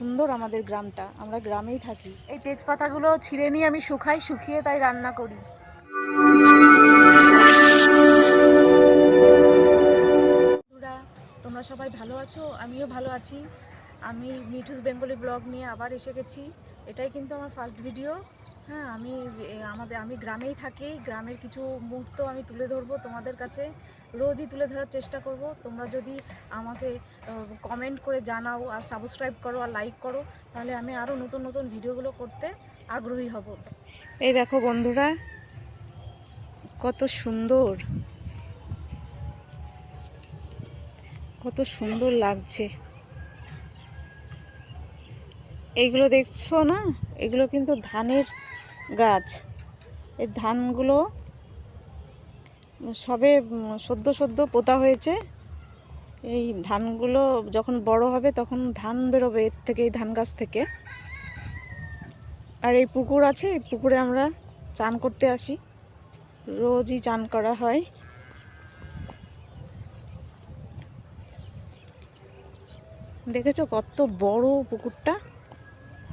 সুন্দর আমাদের গ্রামটা, আমরা গ্রামেই থাকি। এই তেজপাতাগুলো ছিঁড়ে নিয়ে আমি শুকাই, শুকিয়ে তাই রান্না করি। তোমরা সবাই ভালো আছো? আমিও ভালো আছি। আমি মিঠুস বেঙ্গলি ব্লগ নিয়ে আবার এসে গেছি। এটাই কিন্তু আমার ফার্স্ট ভিডিও। হ্যাঁ, আমি গ্রামেই থাকি। গ্রামের কিছু মুহূর্ত আমি তুলে ধরবো তোমাদের কাছে, রোজই তুলে ধরার চেষ্টা করব। তোমরা যদি আমাকে কমেন্ট করে জানাও আর সাবস্ক্রাইব করো আর লাইক করো, তাহলে আমি আরও নতুন নতুন ভিডিওগুলো করতে আগ্রহী হব। এই দেখো বন্ধুরা, কত সুন্দর, কত সুন্দর লাগছে। এইগুলো দেখছো না, এগুলো কিন্তু ধানের গাছ। এই ধানগুলো সবে সদ্য সদ্য পোতা হয়েছে। এই ধানগুলো যখন বড় হবে তখন ধান বেরোবে এর থেকে, এই ধান গাছ থেকে। আর এই পুকুর আছে, এই পুকুরে আমরা চান করতে আসি, রোজই চান করা হয়। দেখেছো কত বড় পুকুরটা?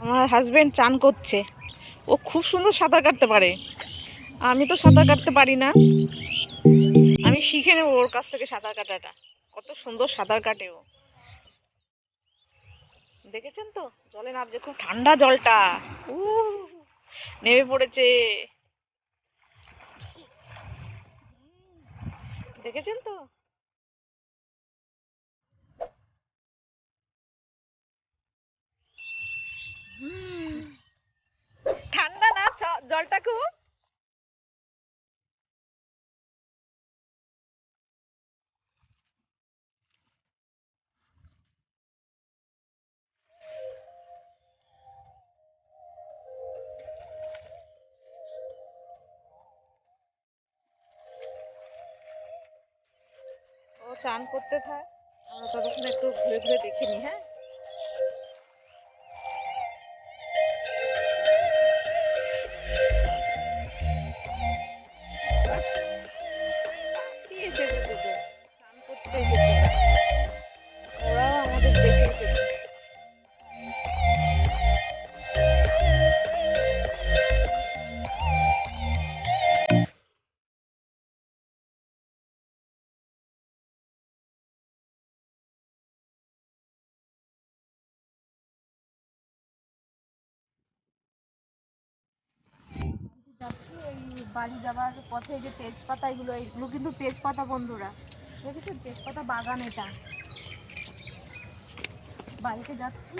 আমার হাজবেন্ড চান করছে। ও খুব সুন্দর সাঁতার কাটতে পারে। আমি তো সাঁতার কাটতে পারি না, আমি শিখে নেবো ওর কাছ থেকে সাঁতার কাটাটা। কত সুন্দর সাঁতার কাটে ও। দেখেছেন তো জলে নামছে, খুব ঠান্ডা জলটা। নেমে পড়েছে, দেখেছেন তো? ঠান্ডা না জলটা খুব? ও চান করতে থাক, আমরা ততক্ষণ একটু ঘুরে ঘুরে দেখিনি। হ্যাঁ, এসেছে দুটো, চান করতে এসেছে ওরাও আমাদের দেখে এসেছে। যাচ্ছি এই বাড়ি যাওয়ার পথে, এই যে তেজপাতা, এগুলো কিন্তু তেজপাতা বন্ধুরা, দেখেছেন? তেজপাতা বাগান এটা। বাড়িতে যাচ্ছি,